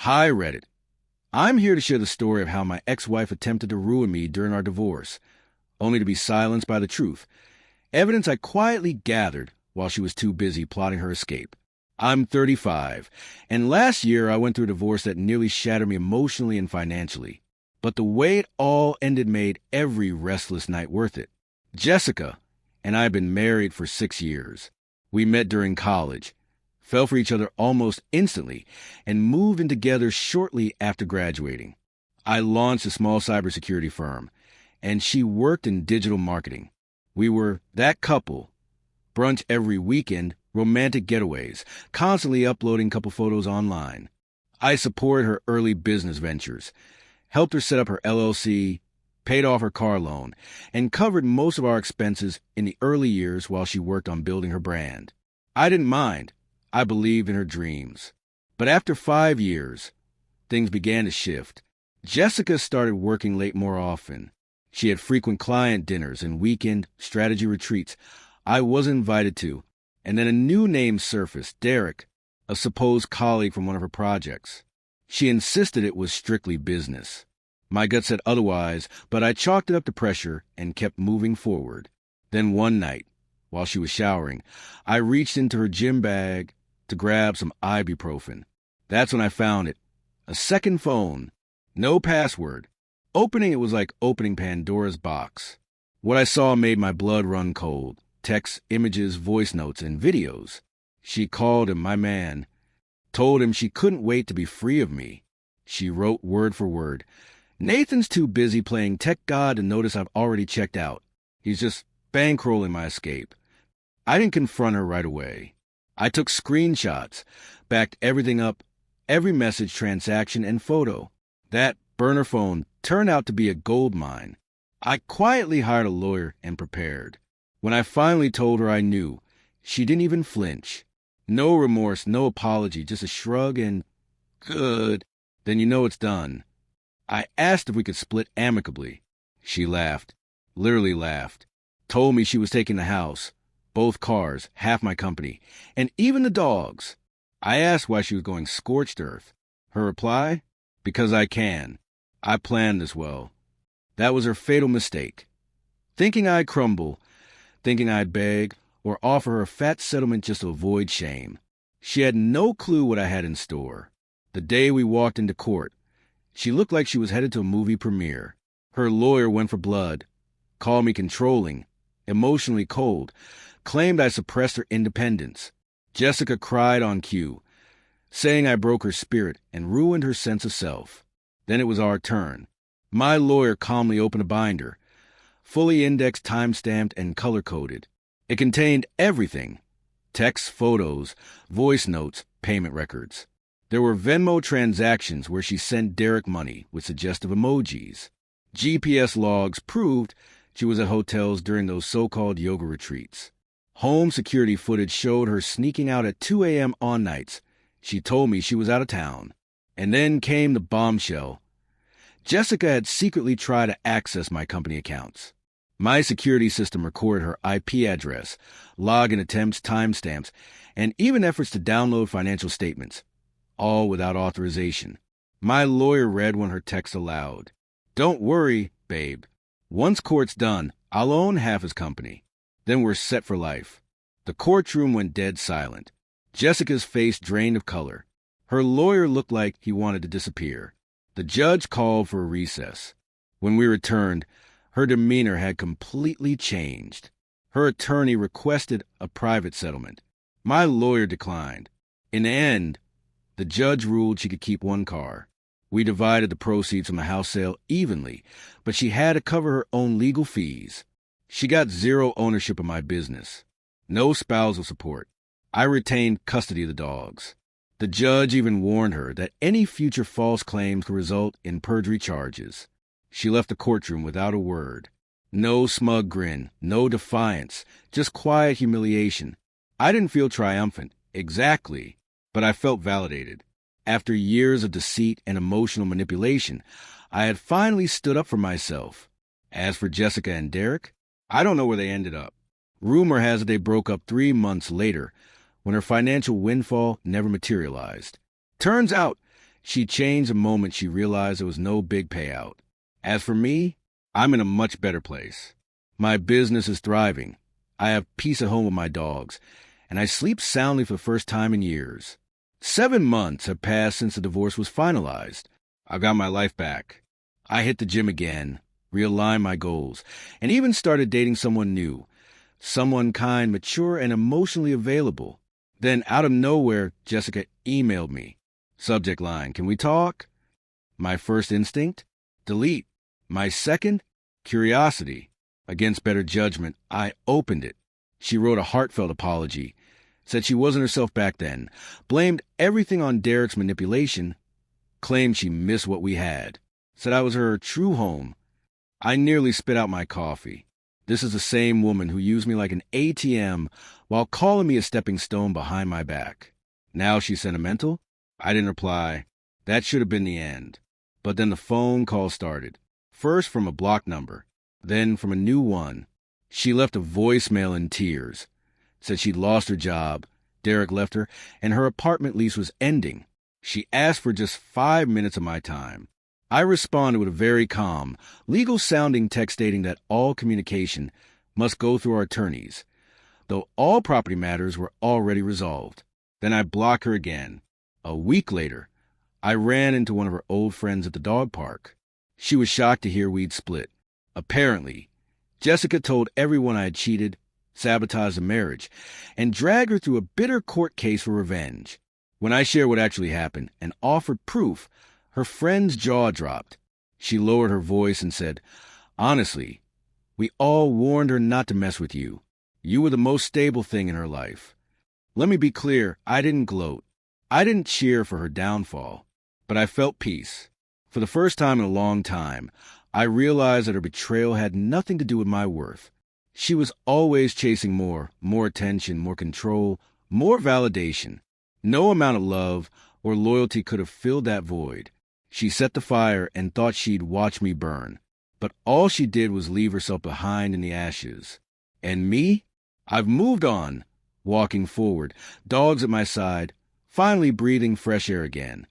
Hi, Reddit. I'm here to share the story of how my ex-wife attempted to ruin me during our divorce, only to be silenced by the truth, evidence I quietly gathered while she was too busy plotting her escape. I'm 35, and last year I went through a divorce that nearly shattered me emotionally and financially. But the way it all ended made every restless night worth it. Jessica and I had been married for 6 years. We met during college, fell for each other almost instantly, and moved in together shortly after graduating. I launched a small cybersecurity firm, and she worked in digital marketing. We were that couple, brunch every weekend, romantic getaways, constantly uploading couple photos online. I supported her early business ventures, helped her set up her LLC, paid off her car loan, and covered most of our expenses in the early years while she worked on building her brand. I didn't mind. I believed in her dreams. But after 5 years, things began to shift. Jessica started working late more often. She had frequent client dinners and weekend strategy retreats I wasn't invited to. And then a new name surfaced, Derek, a supposed colleague from one of her projects. She insisted it was strictly business. My gut said otherwise, but I chalked it up to pressure and kept moving forward. Then one night, while she was showering, I reached into her gym bag to grab some ibuprofen. That's when I found it. A second phone. No password. Opening it was like opening Pandora's box. What I saw made my blood run cold. Texts, images, voice notes, and videos. She called him my man. Told him she couldn't wait to be free of me. She wrote word for word. Nathan's too busy playing tech god to notice I've already checked out. He's just bankrolling my escape. I didn't confront her right away. I took screenshots, backed everything up, every message, transaction, and photo. That burner phone turned out to be a gold mine. I quietly hired a lawyer and prepared. When I finally told her I knew, she didn't even flinch. No remorse, no apology, just a shrug and, good, then you know it's done. I asked if we could split amicably. She laughed, literally laughed, told me she was taking the house, both cars, half my company, and even the dogs. I asked why she was going scorched earth. Her reply? Because I can. I planned this well. That was her fatal mistake. Thinking I'd crumble, thinking I'd beg, or offer her a fat settlement just to avoid shame. She had no clue what I had in store. The day we walked into court, she looked like she was headed to a movie premiere. Her lawyer went for blood, called me controlling, emotionally cold, claimed I suppressed her independence. Jessica cried on cue, saying I broke her spirit and ruined her sense of self. Then it was our turn. My lawyer calmly opened a binder, fully indexed, time-stamped, and color-coded. It contained everything: texts, photos, voice notes, payment records. There were Venmo transactions where she sent Derek money with suggestive emojis. GPS logs proved she was at hotels during those so-called yoga retreats. Home security footage showed her sneaking out at 2 a.m. on nights. She told me she was out of town. And then came the bombshell. Jessica had secretly tried to access my company accounts. My security system recorded her IP address, login attempts, timestamps, and even efforts to download financial statements, all without authorization. My lawyer read one of her texts aloud. Don't worry, babe. Once court's done, I'll own half his company. Then we're set for life. The courtroom went dead silent. Jessica's face drained of color. Her lawyer looked like he wanted to disappear. The judge called for a recess. When we returned, her demeanor had completely changed. Her attorney requested a private settlement. My lawyer declined. In the end, the judge ruled she could keep one car. We divided the proceeds from the house sale evenly, but she had to cover her own legal fees. She got zero ownership of my business. No spousal support. I retained custody of the dogs. The judge even warned her that any future false claims could result in perjury charges. She left the courtroom without a word. No smug grin, no defiance, just quiet humiliation. I didn't feel triumphant, exactly, but I felt validated. After years of deceit and emotional manipulation, I had finally stood up for myself. As for Jessica and Derek, I don't know where they ended up. Rumor has it they broke up 3 months later, when her financial windfall never materialized. Turns out, She changed the moment she realized there was no big payout. As for me, I'm in a much better place. My business is thriving. I have peace at home with my dogs, and I sleep soundly for the first time in years. 7 months have passed since the divorce was finalized. I got my life back. I hit the gym again, realigned my goals, and even started dating someone new. Someone kind, mature, and emotionally available. Then, out of nowhere, Jessica emailed me. Subject line, "Can we talk?" My first instinct? Delete. My second? Curiosity. Against better judgment, I opened it. She wrote a heartfelt apology, said she wasn't herself back then, blamed everything on Derek's manipulation, claimed she missed what we had, said I was her true home. I nearly spit out my coffee. This is the same woman who used me like an ATM while calling me a stepping stone behind my back. Now she's sentimental? I didn't reply. That should have been the end. But then the phone call started. First from a blocked number, then from a new one. She left a voicemail in tears. Said she'd lost her job, Derek left her, and her apartment lease was ending. She asked for just 5 minutes of my time. I responded with a very calm, legal-sounding text stating that all communication must go through our attorneys, though all property matters were already resolved. Then I blocked her again. A week later, I ran into one of her old friends at the dog park. She was shocked to hear we'd split. Apparently, Jessica told everyone I had cheated, sabotaged the marriage, and dragged her through a bitter court case for revenge. When I shared what actually happened and offered proof, her friend's jaw dropped. She lowered her voice and said, "Honestly, we all warned her not to mess with you. You were the most stable thing in her life." Let me be clear, I didn't gloat. I didn't cheer for her downfall, but I felt peace. For the first time in a long time, I realized that her betrayal had nothing to do with my worth. She was always chasing more attention, more control, more validation. No amount of love or loyalty could have filled that void. She set the fire and thought she'd watch me burn. But all she did was leave herself behind in the ashes. And me? I've moved on, walking forward, dogs at my side, finally breathing fresh air again.